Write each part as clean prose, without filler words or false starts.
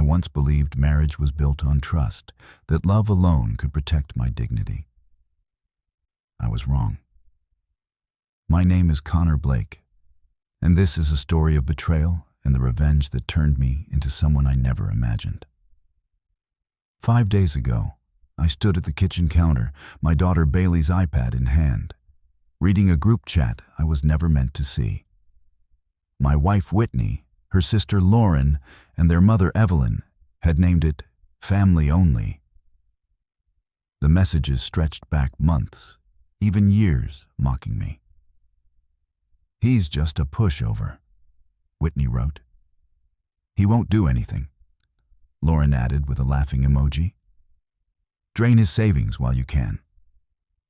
I once believed marriage was built on trust, that love alone could protect my dignity. I was wrong. My name is Connor Blake, and this is a story of betrayal and the revenge that turned me into someone I never imagined. 5 days ago, I stood at the kitchen counter, my daughter Bailey's iPad in hand, reading a group chat I was never meant to see. My wife Whitney, her sister Lauren, and their mother Evelyn had named it Family Only. The messages stretched back months, even years, mocking me. "He's just a pushover," Whitney wrote. "He won't do anything," Lauren added with a laughing emoji. "Drain his savings while you can,"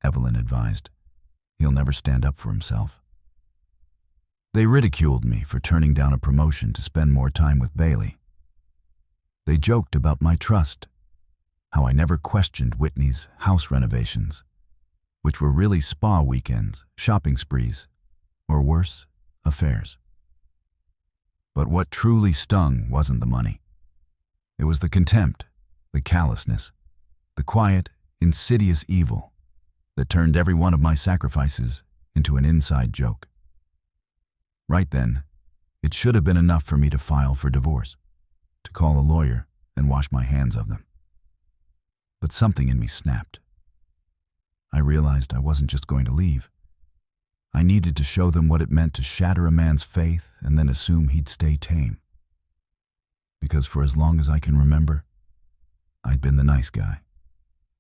Evelyn advised. "He'll never stand up for himself." They ridiculed me for turning down a promotion to spend more time with Bailey. They joked about my trust, how I never questioned Whitney's house renovations, which were really spa weekends, shopping sprees, or worse, affairs. But what truly stung wasn't the money. It was the contempt, the callousness, the quiet, insidious evil that turned every one of my sacrifices into an inside joke. Right then, it should have been enough for me to file for divorce, to call a lawyer and wash my hands of them. But something in me snapped. I realized I wasn't just going to leave. I needed to show them what it meant to shatter a man's faith and then assume he'd stay tame. Because for as long as I can remember, I'd been the nice guy,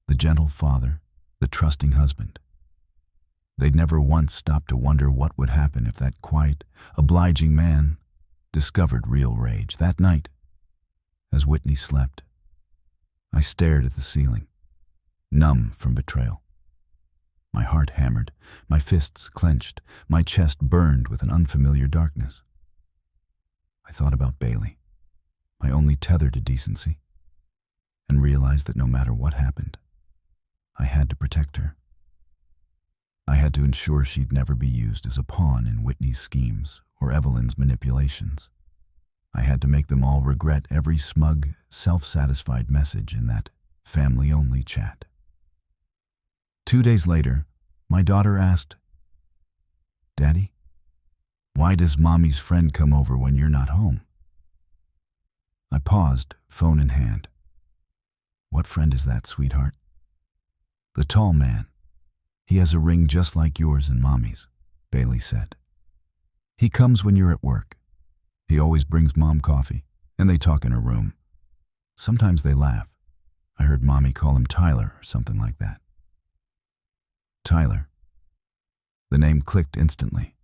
the gentle father, the trusting husband. They'd never once stopped to wonder what would happen if that quiet, obliging man discovered real rage. That night, as Whitney slept, I stared at the ceiling, numb from betrayal. My heart hammered, my fists clenched, my chest burned with an unfamiliar darkness. I thought about Bailey, my only tether to decency, and realized that no matter what happened, I had to protect her. I had to ensure she'd never be used as a pawn in Whitney's schemes or Evelyn's manipulations. I had to make them all regret every smug, self-satisfied message in that family-only chat. 2 days later, my daughter asked, "Daddy, why does Mommy's friend come over when you're not home?" I paused, phone in hand. "What friend is that, sweetheart?" "The tall man. He has a ring just like yours and Mommy's," Bailey said. "He comes when you're at work. He always brings Mom coffee, and they talk in her room. Sometimes they laugh. I heard Mommy call him Tyler or something like that." Tyler. The name clicked instantly.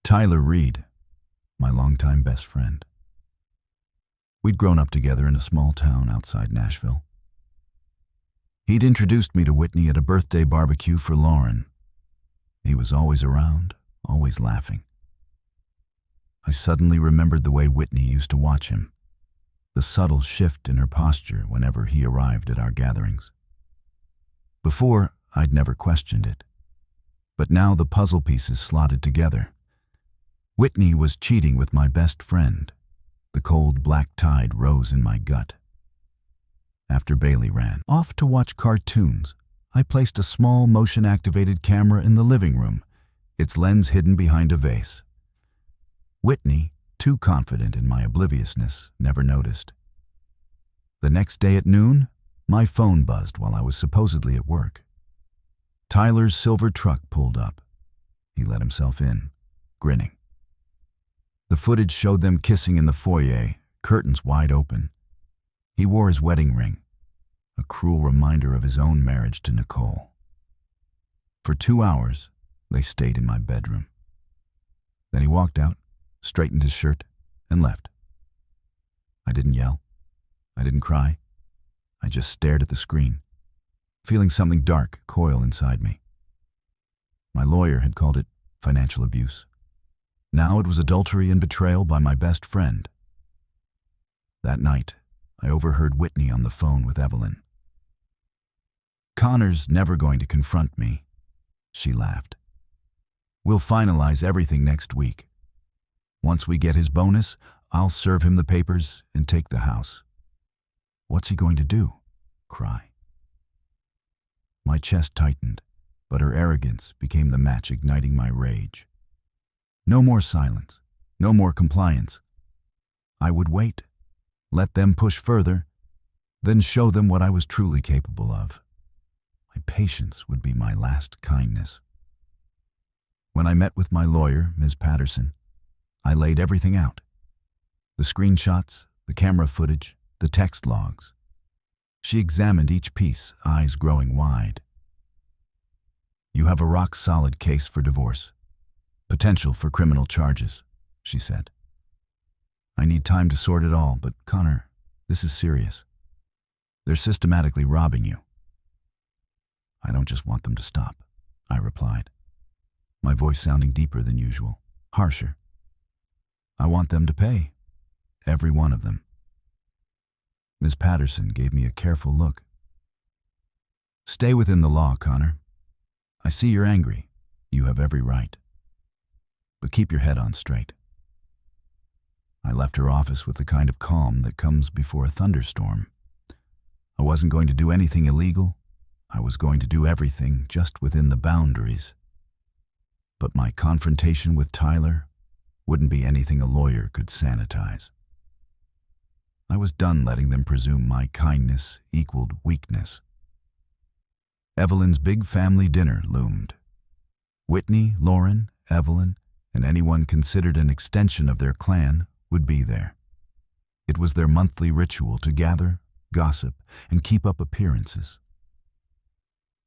Tyler Reed, my longtime best friend. We'd grown up together in a small town outside Nashville. He'd introduced me to Whitney at a birthday barbecue for Lauren. He was always around, always laughing. I suddenly remembered the way Whitney used to watch him, the subtle shift in her posture whenever he arrived at our gatherings. Before, I'd never questioned it, but now the puzzle pieces slotted together. Whitney was cheating with my best friend. The cold black tide rose in my gut. After Bailey ran off to watch cartoons, I placed a small motion-activated camera in the living room, its lens hidden behind a vase. Whitney, too confident in my obliviousness, never noticed. The next day at noon, my phone buzzed while I was supposedly at work. Tyler's silver truck pulled up. He let himself in, grinning. The footage showed them kissing in the foyer, curtains wide open. He wore his wedding ring, a cruel reminder of his own marriage to Nicole. For 2 hours, they stayed in my bedroom. Then he walked out, straightened his shirt, and left. I didn't yell. I didn't cry. I just stared at the screen, feeling something dark coil inside me. My lawyer had called it financial abuse. Now it was adultery and betrayal by my best friend. That night, I overheard Whitney on the phone with Evelyn. "Connor's never going to confront me," she laughed. "We'll finalize everything next week. Once we get his bonus, I'll serve him the papers and take the house." What's he going to do? Cry. My chest tightened, but her arrogance became the match igniting my rage. No more silence, no more compliance. I would wait, let them push further, then show them what I was truly capable of. My patience would be my last kindness. When I met with my lawyer, Ms. Patterson, I laid everything out. The screenshots, the camera footage, the text logs. She examined each piece, eyes growing wide. You have a rock-solid case for divorce. Potential for criminal charges, she said. I need time to sort it all, but Connor, this is serious. They're systematically robbing you. I don't just want them to stop, I replied, my voice sounding deeper than usual, harsher. I want them to pay, every one of them. Ms. Patterson gave me a careful look. Stay within the law, Connor. I see you're angry. You have every right. But keep your head on straight. I left her office with the kind of calm that comes before a thunderstorm. I wasn't going to do anything illegal. I was going to do everything just within the boundaries. But my confrontation with Tyler wouldn't be anything a lawyer could sanitize. I was done letting them presume my kindness equaled weakness. Evelyn's big family dinner loomed. Whitney, Lauren, Evelyn, and anyone considered an extension of their clan would be there. It was their monthly ritual to gather, gossip, and keep up appearances.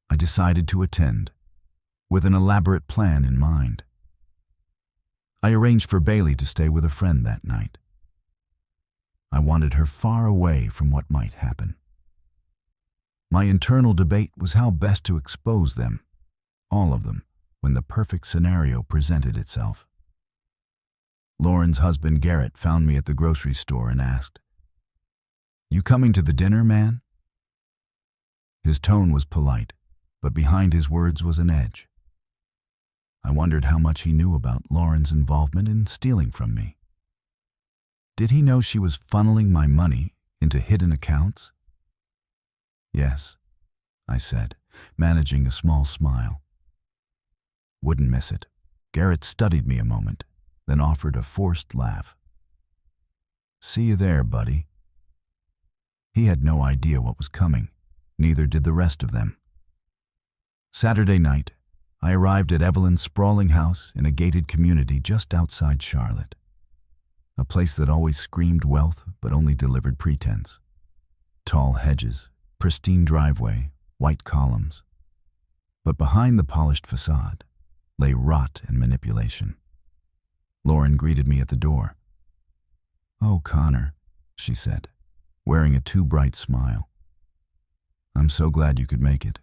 I decided to attend, with an elaborate plan in mind. I arranged for Bailey to stay with a friend that night. I wanted her far away from what might happen. My internal debate was how best to expose them, all of them, when the perfect scenario presented itself. Lauren's husband Garrett found me at the grocery store and asked, "You coming to the dinner, man?" His tone was polite, but behind his words was an edge. I wondered how much he knew about Lauren's involvement in stealing from me. Did he know she was funneling my money into hidden accounts? Yes, I said, managing a small smile. Wouldn't miss it. Garrett studied me a moment, then offered a forced laugh. See you there, buddy. He had no idea what was coming, neither did the rest of them. Saturday night, I arrived at Evelyn's sprawling house in a gated community just outside Charlotte. A place that always screamed wealth but only delivered pretense. Tall hedges, pristine driveway, white columns. But behind the polished facade lay rot and manipulation. Lauren greeted me at the door. "Oh, Connor," she said, wearing a too bright smile. "I'm so glad you could make it.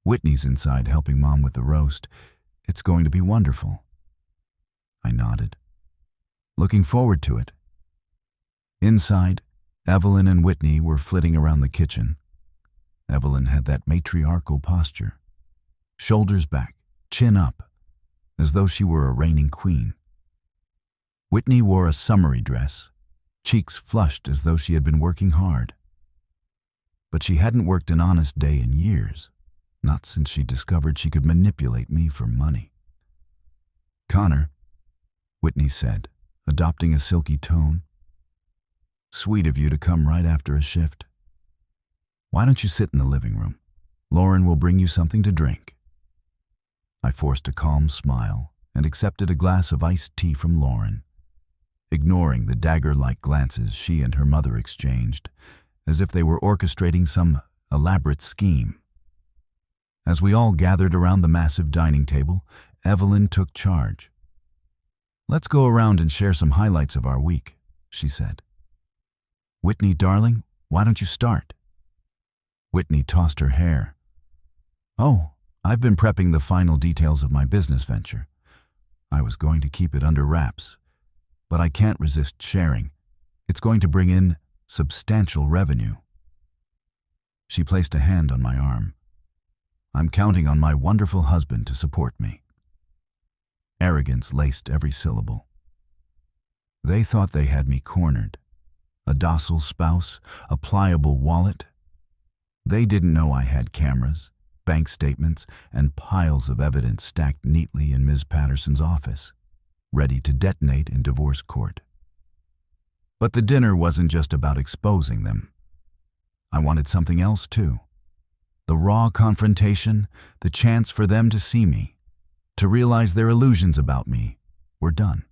Whitney's inside helping Mom with the roast. It's going to be wonderful." I nodded. Looking forward to it. Inside, Evelyn and Whitney were flitting around the kitchen. Evelyn had that matriarchal posture, shoulders back, chin up, as though she were a reigning queen. Whitney wore a summery dress, cheeks flushed as though she had been working hard. But she hadn't worked an honest day in years, not since she discovered she could manipulate me for money. "Connor," Whitney said, adopting a silky tone. "Sweet of you to come right after a shift. Why don't you sit in the living room? Lauren will bring you something to drink." I forced a calm smile and accepted a glass of iced tea from Lauren, ignoring the dagger-like glances she and her mother exchanged, as if they were orchestrating some elaborate scheme. As we all gathered around the massive dining table, Evelyn took charge. "Let's go around and share some highlights of our week," she said. "Whitney, darling, why don't you start?" Whitney tossed her hair. "Oh, I've been prepping the final details of my business venture. I was going to keep it under wraps, but I can't resist sharing. It's going to bring in substantial revenue." She placed a hand on my arm. "I'm counting on my wonderful husband to support me." Arrogance laced every syllable. They thought they had me cornered, a docile spouse, a pliable wallet. They didn't know I had cameras, bank statements, and piles of evidence stacked neatly in Ms. Patterson's office, ready to detonate in divorce court. But the dinner wasn't just about exposing them. I wanted something else too. The raw confrontation, the chance for them to see me, to realize their illusions about me were done.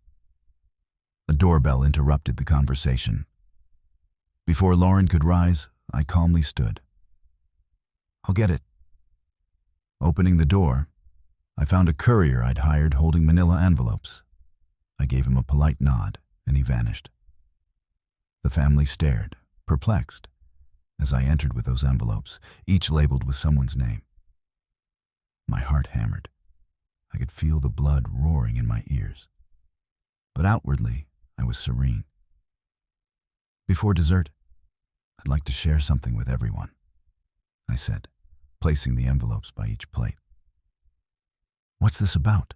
A doorbell interrupted the conversation. Before Lauren could rise, I calmly stood. "I'll get it." Opening the door, I found a courier I'd hired holding manila envelopes. I gave him a polite nod, and he vanished. The family stared, perplexed, as I entered with those envelopes, each labeled with someone's name. My heart hammered. I could feel the blood roaring in my ears. But outwardly, I was serene. "Before dessert, I'd like to share something with everyone," I said, placing the envelopes by each plate. "What's this about?"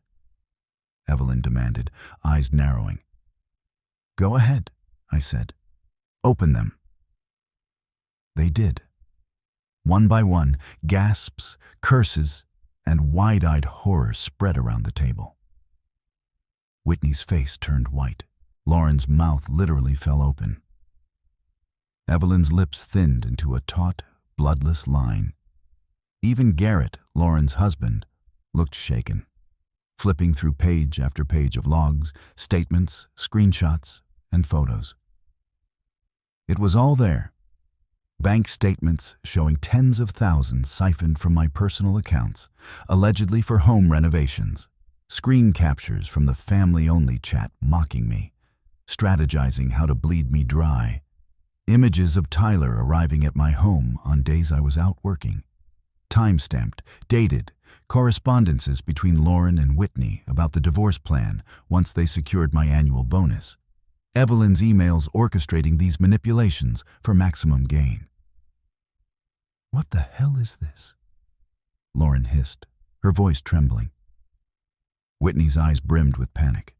Evelyn demanded, eyes narrowing. "Go ahead," I said. "Open them." They did. One by one, gasps, curses, and wide-eyed horror spread around the table. Whitney's face turned white. Lauren's mouth literally fell open. Evelyn's lips thinned into a taut, bloodless line. Even Garrett, Lauren's husband, looked shaken, flipping through page after page of logs, statements, screenshots, and photos. It was all there. Bank statements showing tens of thousands siphoned from my personal accounts, allegedly for home renovations. Screen captures from the family-only chat mocking me, strategizing how to bleed me dry. Images of Tyler arriving at my home on days I was out working. Time-stamped, dated, correspondences between Lauren and Whitney about the divorce plan once they secured my annual bonus. Evelyn's emails orchestrating these manipulations for maximum gain. "What the hell is this?" Lauren hissed, her voice trembling. Whitney's eyes brimmed with panic.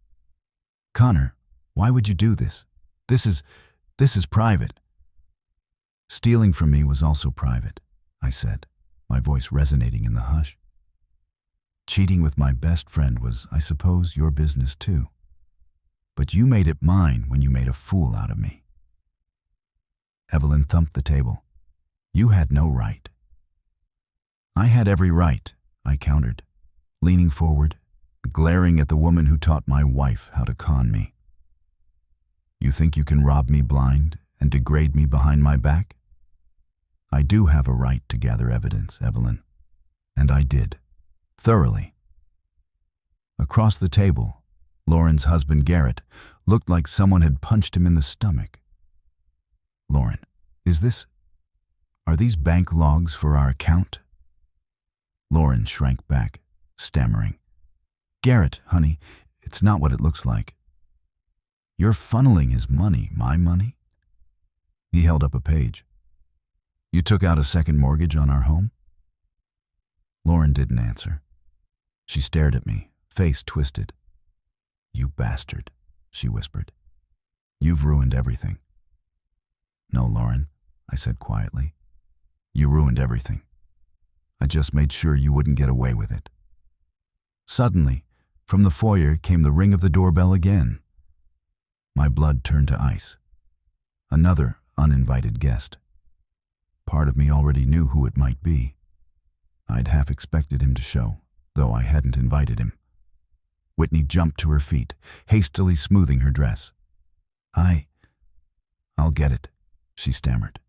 "Connor, why would you do this? This is private." "Stealing from me was also private," I said, my voice resonating in the hush. "Cheating with my best friend was, I suppose, your business too. But you made it mine when you made a fool out of me." Evelyn thumped the table. "You had no right." "I had every right," I countered, leaning forward, glaring at the woman who taught my wife how to con me. "You think you can rob me blind and degrade me behind my back? I do have a right to gather evidence, Evelyn. And I did. Thoroughly." Across the table, Lauren's husband Garrett looked like someone had punched him in the stomach. "Lauren, are these bank logs for our account?" Lauren shrank back, stammering. "Garrett, honey, it's not what it looks like." "You're funneling his money, my money?" He held up a page. "You took out a second mortgage on our home?" Lauren didn't answer. She stared at me, face twisted. "You bastard," she whispered. "You've ruined everything." "No, Lauren," I said quietly. "You ruined everything. I just made sure you wouldn't get away with it." Suddenly, from the foyer came the ring of the doorbell again. My blood turned to ice. Another uninvited guest. Part of me already knew who it might be. I'd half expected him to show, though I hadn't invited him. Whitney jumped to her feet, hastily smoothing her dress. I'll get it," she stammered.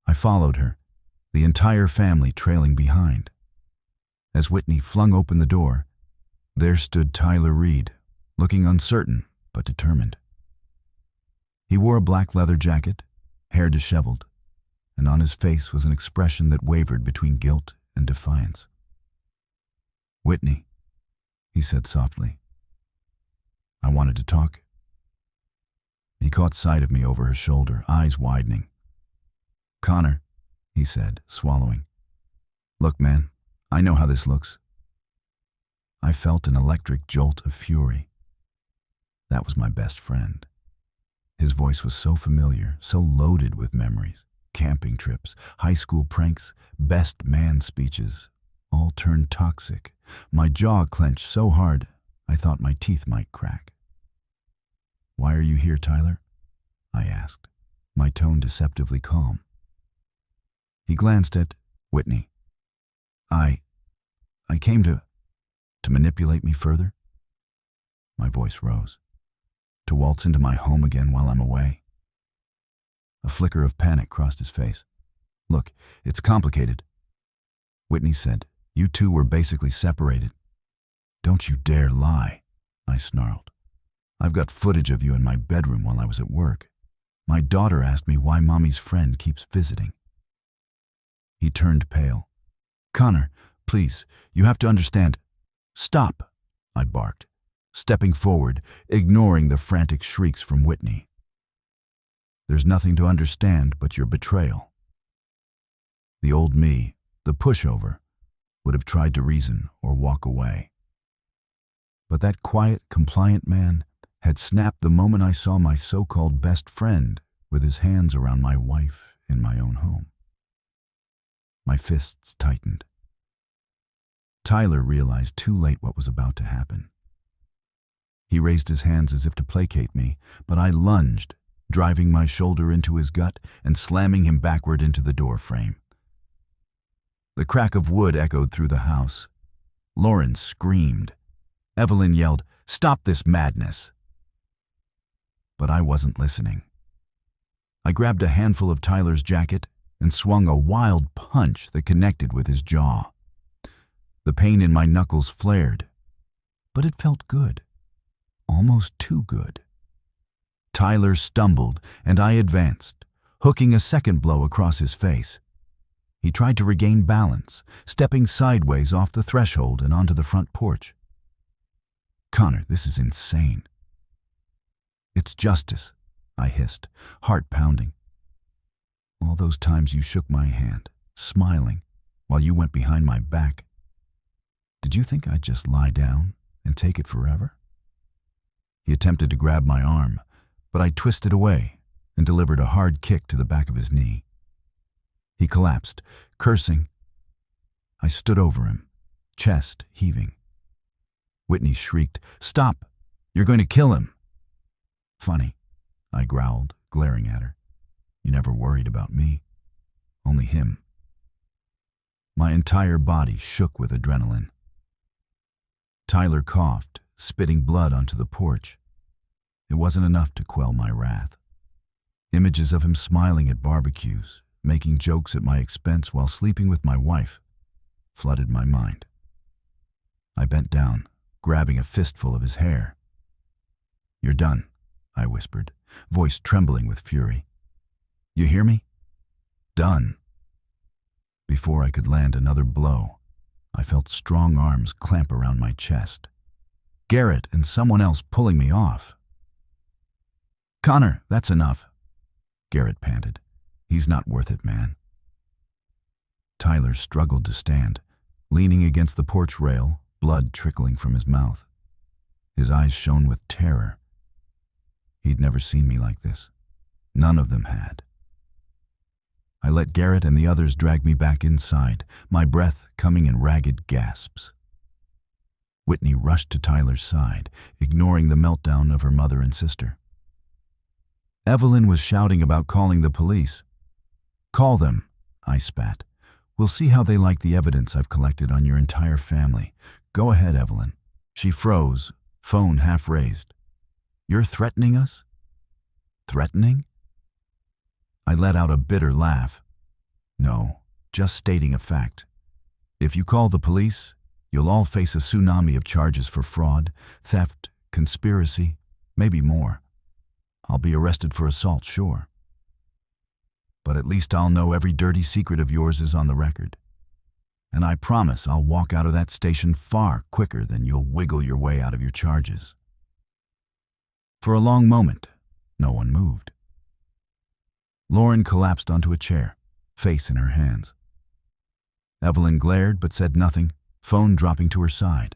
I followed her, the entire family trailing behind. As Whitney flung open the door, there stood Tyler Reed, looking uncertain but determined. He wore a black leather jacket, hair disheveled, and on his face was an expression that wavered between guilt and defiance. "Whitney," he said softly, "I wanted to talk." He caught sight of me over his shoulder, eyes widening. "Connor," he said, swallowing. "Look, man, I know how this looks." I felt an electric jolt of fury. That was my best friend. His voice was so familiar, so loaded with memories. Camping trips, high school pranks, best man speeches, all turned toxic. My jaw clenched so hard, I thought my teeth might crack. "Why are you here, Tyler?" I asked, my tone deceptively calm. He glanced at Whitney. I came to manipulate me further?" My voice rose. "To waltz into my home again while I'm away?" A flicker of panic crossed his face. "Look, it's complicated." Whitney said, "You two were basically separated." "Don't you dare lie," I snarled. "I've got footage of you in my bedroom while I was at work. My daughter asked me why Mommy's friend keeps visiting." He turned pale. "Connor, please, you have to understand." "Stop," I barked, stepping forward, ignoring the frantic shrieks from Whitney. "There's nothing to understand but your betrayal." The old me, the pushover, would have tried to reason or walk away. But that quiet, compliant man had snapped the moment I saw my so-called best friend with his hands around my wife in my own home. My fists tightened. Tyler realized too late what was about to happen. He raised his hands as if to placate me, but I lunged, driving my shoulder into his gut and slamming him backward into the door frame. The crack of wood echoed through the house. Lauren screamed. Evelyn yelled, "Stop this madness!" But I wasn't listening. I grabbed a handful of Tyler's jacket and swung a wild punch that connected with his jaw. The pain in my knuckles flared, but it felt good. Almost too good. Tyler stumbled, and I advanced, hooking a second blow across his face. He tried to regain balance, stepping sideways off the threshold and onto the front porch. "Connor, this is insane." "It's justice," I hissed, heart pounding. "All those times you shook my hand, smiling, while you went behind my back. Did you think I'd just lie down and take it forever?" He attempted to grab my arm, but I twisted away and delivered a hard kick to the back of his knee. He collapsed, cursing. I stood over him, chest heaving. Whitney shrieked, "Stop! You're going to kill him!" "Funny," I growled, glaring at her. "You never worried about me. Only him." My entire body shook with adrenaline. Tyler coughed, spitting blood onto the porch. It wasn't enough to quell my wrath. Images of him smiling at barbecues, making jokes at my expense while sleeping with my wife, flooded my mind. I bent down, grabbing a fistful of his hair. "You're done," I whispered, voice trembling with fury. "You hear me? Done." Before I could land another blow, I felt strong arms clamp around my chest. Garrett and someone else pulling me off. "Connor, that's enough," Garrett panted. "He's not worth it, man." Tyler struggled to stand, leaning against the porch rail, blood trickling from his mouth. His eyes shone with terror. He'd never seen me like this. None of them had. I let Garrett and the others drag me back inside, my breath coming in ragged gasps. Whitney rushed to Tyler's side, ignoring the meltdown of her mother and sister. Evelyn was shouting about calling the police. "Call them," I spat. "We'll see how they like the evidence I've collected on your entire family. Go ahead, Evelyn." She froze, phone half raised. "You're threatening us?" "Threatening?" I let out a bitter laugh. "No, just stating a fact. If you call the police, you'll all face a tsunami of charges for fraud, theft, conspiracy, maybe more. I'll be arrested for assault, sure. But at least I'll know every dirty secret of yours is on the record. And I promise I'll walk out of that station far quicker than you'll wiggle your way out of your charges." For a long moment, no one moved. Lauren collapsed onto a chair, face in her hands. Evelyn glared but said nothing, phone dropping to her side.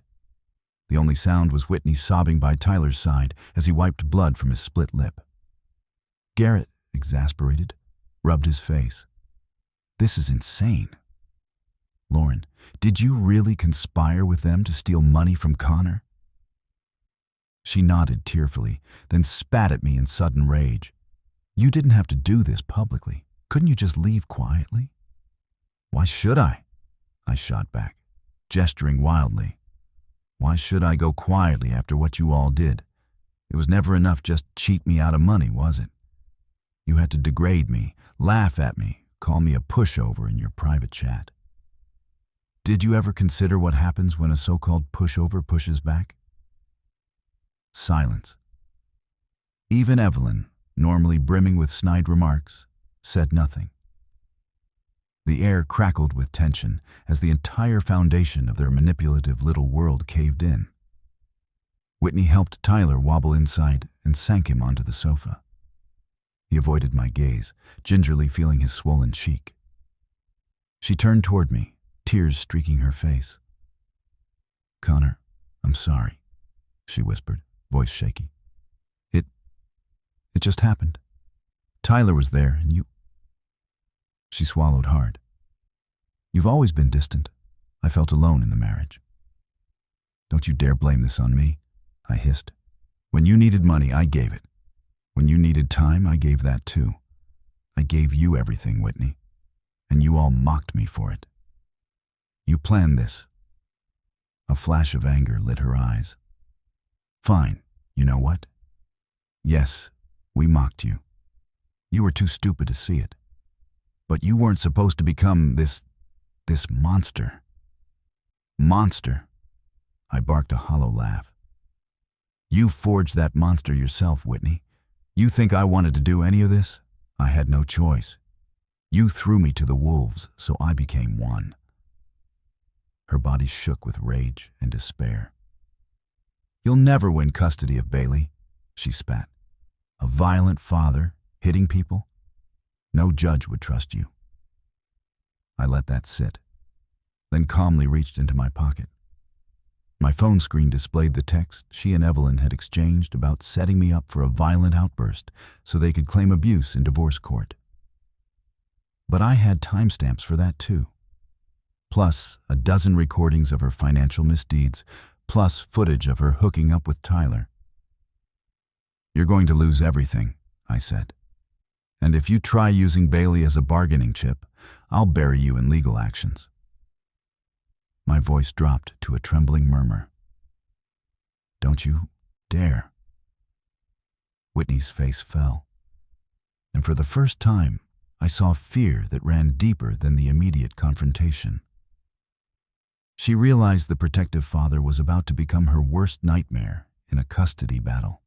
The only sound was Whitney sobbing by Tyler's side as he wiped blood from his split lip. Garrett, exasperated, rubbed his face. This is insane. Lauren, did you really conspire with them to steal money from Connor? She nodded tearfully, then spat at me in sudden rage. You didn't have to do this publicly. Couldn't you just leave quietly? Why should I? I shot back, gesturing wildly. Why should I go quietly after what you all did? It was never enough just to cheat me out of money, was it? You had to degrade me, laugh at me, call me a pushover in your private chat. Did you ever consider what happens when a so-called pushover pushes back? Silence. Even Evelyn, normally brimming with snide remarks, said nothing. The air crackled with tension as the entire foundation of their manipulative little world caved in. Whitney helped Tyler wobble inside and sank him onto the sofa. He avoided my gaze, gingerly feeling his swollen cheek. She turned toward me, tears streaking her face. Connor, I'm sorry, she whispered, voice shaky. It just happened. Tyler was there and you... She swallowed hard. You've always been distant. I felt alone in the marriage. Don't you dare blame this on me, I hissed. When you needed money, I gave it. When you needed time, I gave that too. I gave you everything, Whitney, and you all mocked me for it. You planned this. A flash of anger lit her eyes. Fine, you know what? Yes, we mocked you. You were too stupid to see it. But you weren't supposed to become this monster. Monster. I barked a hollow laugh. You forged that monster yourself, Whitney. You think I wanted to do any of this? I had no choice. You threw me to the wolves, so I became one. Her body shook with rage and despair. You'll never win custody of Bailey, she spat. A violent father, hitting people? No judge would trust you. I let that sit, then calmly reached into my pocket. My phone screen displayed the text she and Evelyn had exchanged about setting me up for a violent outburst so they could claim abuse in divorce court. But I had timestamps for that too. Plus a dozen recordings of her financial misdeeds, plus footage of her hooking up with Tyler. You're going to lose everything, I said. And if you try using Bailey as a bargaining chip, I'll bury you in legal actions. My voice dropped to a trembling murmur. Don't you dare. Whitney's face fell, and for the first time, I saw fear that ran deeper than the immediate confrontation. She realized the protective father was about to become her worst nightmare in a custody battle.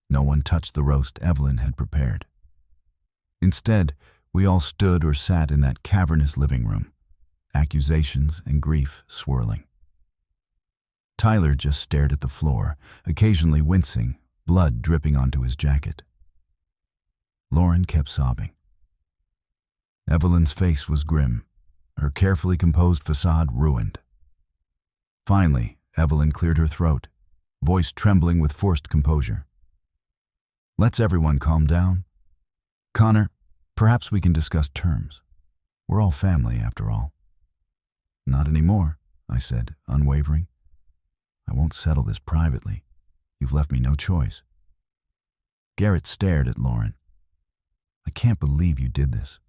No one touched the roast Evelyn had prepared. Instead, we all stood or sat in that cavernous living room, accusations and grief swirling. Tyler just stared at the floor, occasionally wincing, blood dripping onto his jacket. Lauren kept sobbing. Evelyn's face was grim, her carefully composed facade ruined. Finally, Evelyn cleared her throat, voice trembling with forced composure. Let's everyone calm down. Connor, perhaps we can discuss terms. We're all family, after all. Not anymore, I said, unwavering. I won't settle this privately. You've left me no choice. Garrett stared at Lauren. I can't believe you did this.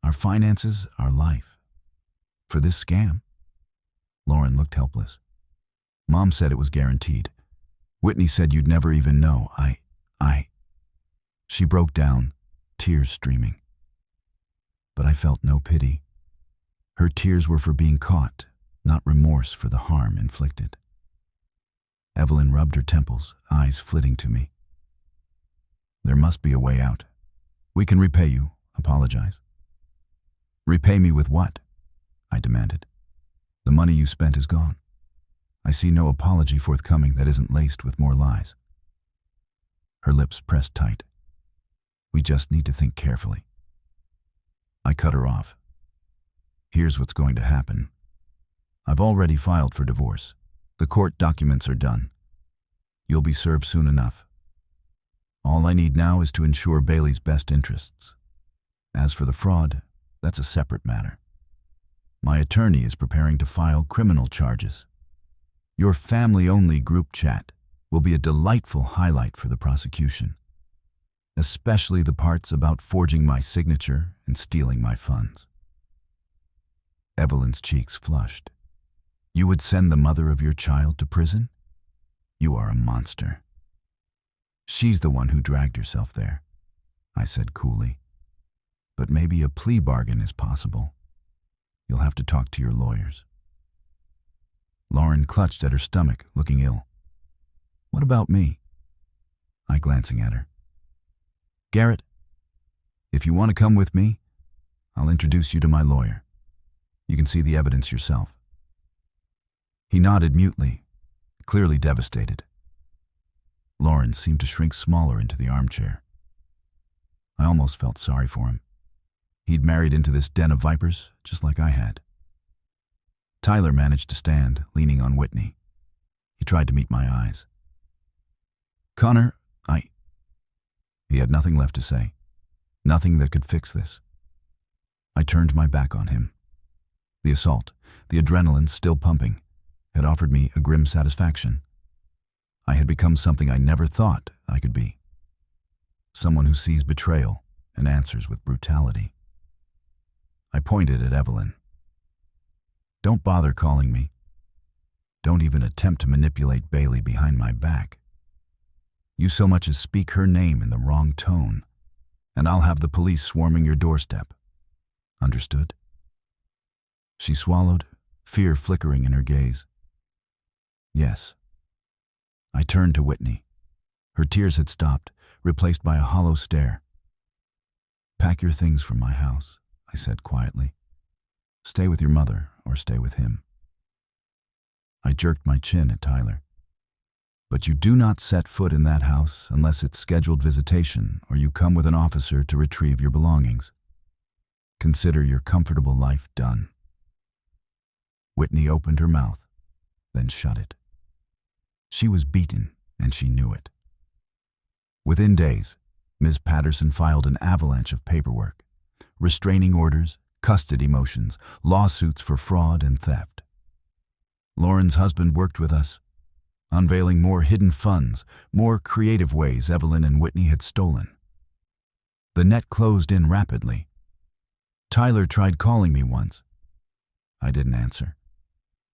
Our finances, our life. For this scam? Lauren looked helpless. Mom said it was guaranteed. Whitney said you'd never even know. She broke down, tears streaming. But I felt no pity. Her tears were for being caught, not remorse for the harm inflicted. Evelyn rubbed her temples, eyes flitting to me. There must be a way out. We can repay you, apologize. Repay me with what? I demanded. The money you spent is gone. I see no apology forthcoming that isn't laced with more lies. Her lips pressed tight. We just need to think carefully. I cut her off. Here's what's going to happen. I've already filed for divorce. The court documents are done. You'll be served soon enough. All I need now is to ensure Bailey's best interests. As for the fraud, that's a separate matter. My attorney is preparing to file criminal charges. Your family-only group chat will be a delightful highlight for the prosecution, especially the parts about forging my signature and stealing my funds. Evelyn's cheeks flushed. You would send the mother of your child to prison? You are a monster. She's the one who dragged herself there, I said coolly. But maybe a plea bargain is possible. You'll have to talk to your lawyers. Lauren clutched at her stomach, looking ill. What about me? I glancing at her. Garrett, if you want to come with me, I'll introduce you to my lawyer. You can see the evidence yourself. He nodded mutely, clearly devastated. Lauren seemed to shrink smaller into the armchair. I almost felt sorry for him. He'd married into this den of vipers, just like I had. Tyler managed to stand, leaning on Whitney. He tried to meet my eyes. Connor, He had nothing left to say. Nothing that could fix this. I turned my back on him. The assault, the adrenaline still pumping, had offered me a grim satisfaction. I had become something I never thought I could be. Someone who sees betrayal and answers with brutality. I pointed at Evelyn. Don't bother calling me. Don't even attempt to manipulate Bailey behind my back. You so much as speak her name in the wrong tone, and I'll have the police swarming your doorstep. Understood? She swallowed, fear flickering in her gaze. Yes. I turned to Whitney. Her tears had stopped, replaced by a hollow stare. Pack your things from my house, I said quietly. Stay with your mother or stay with him. I jerked my chin at Tyler. But you do not set foot in that house unless it's scheduled visitation or you come with an officer to retrieve your belongings. Consider your comfortable life done. Whitney opened her mouth, then shut it. She was beaten, and she knew it. Within days, Ms. Patterson filed an avalanche of paperwork, restraining orders, custody motions, lawsuits for fraud and theft. Lauren's husband worked with us, unveiling more hidden funds, more creative ways Evelyn and Whitney had stolen. The net closed in rapidly. Tyler tried calling me once. I didn't answer.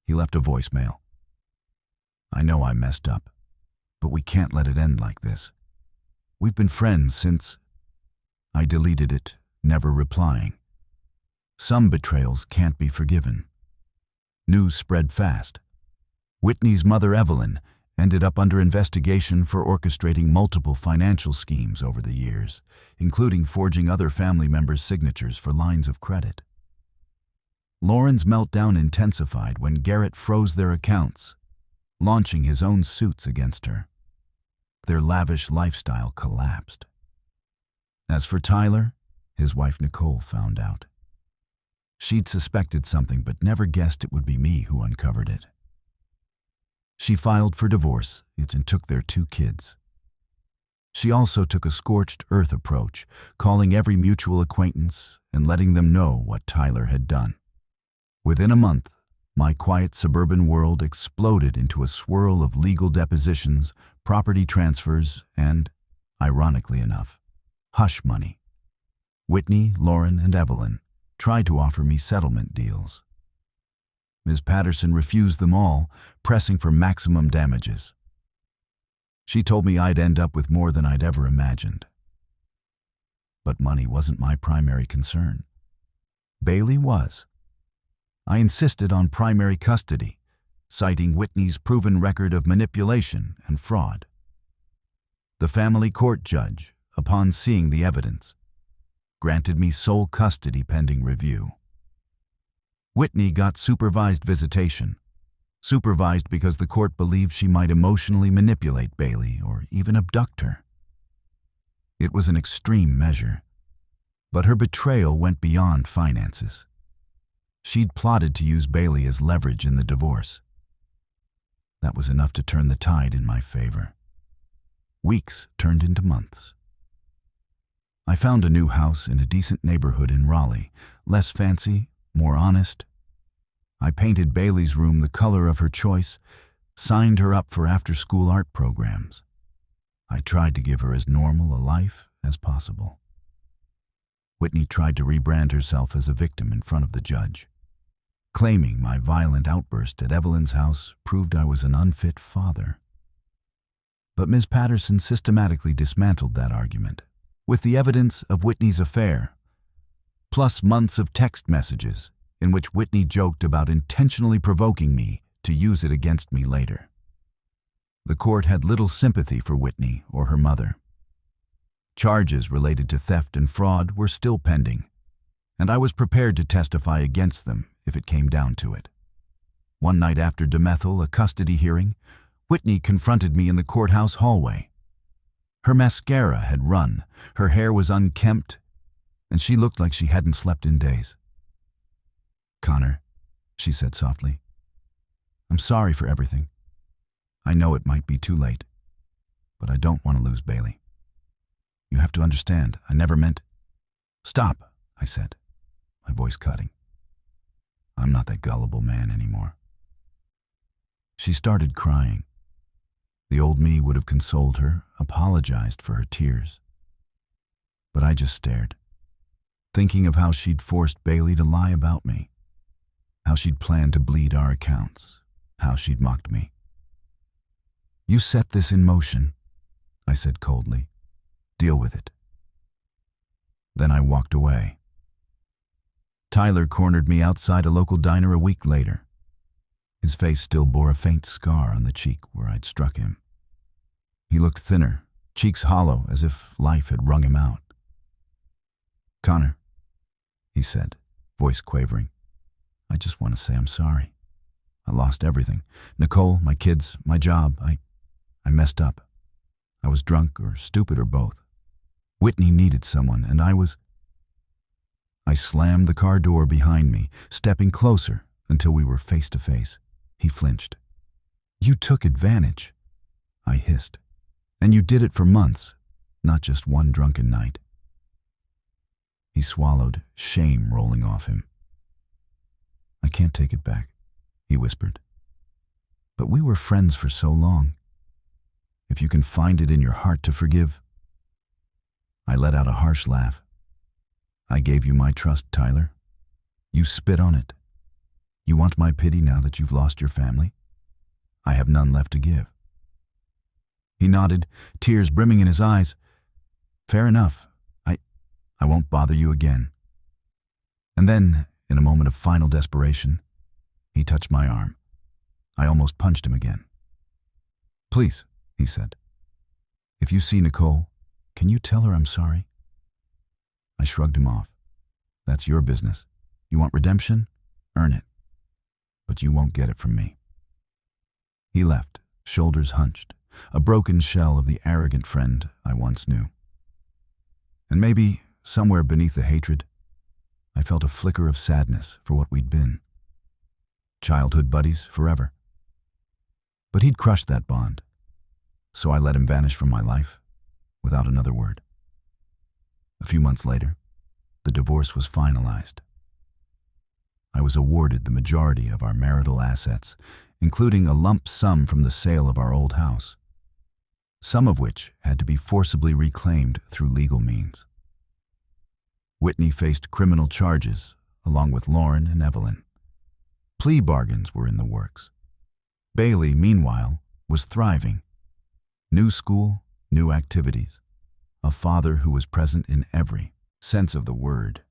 He left a voicemail. I know I messed up, but we can't let it end like this. We've been friends since... I deleted it, never replying. Some betrayals can't be forgiven. News spread fast. Whitney's mother, Evelyn, ended up under investigation for orchestrating multiple financial schemes over the years, including forging other family members' signatures for lines of credit. Lauren's meltdown intensified when Garrett froze their accounts, launching his own suits against her. Their lavish lifestyle collapsed. As for Tyler, his wife Nicole found out. She'd suspected something but never guessed it would be me who uncovered it. She filed for divorce and took their 2 kids. She also took a scorched earth approach, calling every mutual acquaintance and letting them know what Tyler had done. Within a month, my quiet suburban world exploded into a swirl of legal depositions, property transfers, and, ironically enough, hush money. Whitney, Lauren, and Evelyn tried to offer me settlement deals. Ms. Patterson refused them all, pressing for maximum damages. She told me I'd end up with more than I'd ever imagined. But money wasn't my primary concern. Bailey was. I insisted on primary custody, citing Whitney's proven record of manipulation and fraud. The family court judge, upon seeing the evidence, granted me sole custody pending review. Whitney got supervised visitation, supervised because the court believed she might emotionally manipulate Bailey or even abduct her. It was an extreme measure, but her betrayal went beyond finances. She'd plotted to use Bailey as leverage in the divorce. That was enough to turn the tide in my favor. Weeks turned into months. I found a new house in a decent neighborhood in Raleigh, less fancy, more honest. I painted Bailey's room the color of her choice, signed her up for after-school art programs. I tried to give her as normal a life as possible. Whitney tried to rebrand herself as a victim in front of the judge. Claiming my violent outburst at Evelyn's house proved I was an unfit father. But Ms. Patterson systematically dismantled that argument, with the evidence of Whitney's affair, plus months of text messages in which Whitney joked about intentionally provoking me to use it against me later. The court had little sympathy for Whitney or her mother. Charges related to theft and fraud were still pending, and I was prepared to testify against them if it came down to it. One night after Demethel, a custody hearing, Whitney confronted me in the courthouse hallway. Her mascara had run, her hair was unkempt, and she looked like she hadn't slept in days. "Connor," she said softly, "I'm sorry for everything. I know it might be too late, but I don't want to lose Bailey. You have to understand, I never meant—" "Stop," I said, my voice cutting. "I'm not that gullible man anymore." She started crying. The old me would have consoled her, apologized for her tears. But I just stared, thinking of how she'd forced Bailey to lie about me, how she'd planned to bleed our accounts, how she'd mocked me. "You set this in motion," I said coldly. "Deal with it." Then I walked away. Tyler cornered me outside a local diner a week later. His face still bore a faint scar on the cheek where I'd struck him. He looked thinner, cheeks hollow as if life had wrung him out. "Connor," he said, voice quavering, "I just want to say I'm sorry. I lost everything. Nicole, my kids, my job. I messed up. I was drunk or stupid or both. Whitney needed someone, and I slammed the car door behind me, stepping closer until we were face to face. He flinched. "You took advantage," I hissed. "And you did it for months, not just one drunken night." He swallowed, shame rolling off him. "I can't take it back," he whispered. "But we were friends for so long. If you can find it in your heart to forgive—" I let out a harsh laugh. "I gave you my trust, Tyler. You spit on it. You want my pity now that you've lost your family? I have none left to give." He nodded, tears brimming in his eyes. "Fair enough. I won't bother you again." And then, in a moment of final desperation, he touched my arm. I almost punched him again. "Please," he said. "If you see Nicole, can you tell her I'm sorry?" I shrugged him off. "That's your business. You want redemption? Earn it. But you won't get it from me." He left, shoulders hunched, a broken shell of the arrogant friend I once knew. And maybe, somewhere beneath the hatred, I felt a flicker of sadness for what we'd been. Childhood buddies forever. But he'd crushed that bond, so I let him vanish from my life without another word. A few months later, the divorce was finalized. I was awarded the majority of our marital assets, including a lump sum from the sale of our old house, some of which had to be forcibly reclaimed through legal means. Whitney faced criminal charges, along with Lauren and Evelyn. Plea bargains were in the works. Bailey, meanwhile, was thriving. New school, new activities. A father who was present in every sense of the word.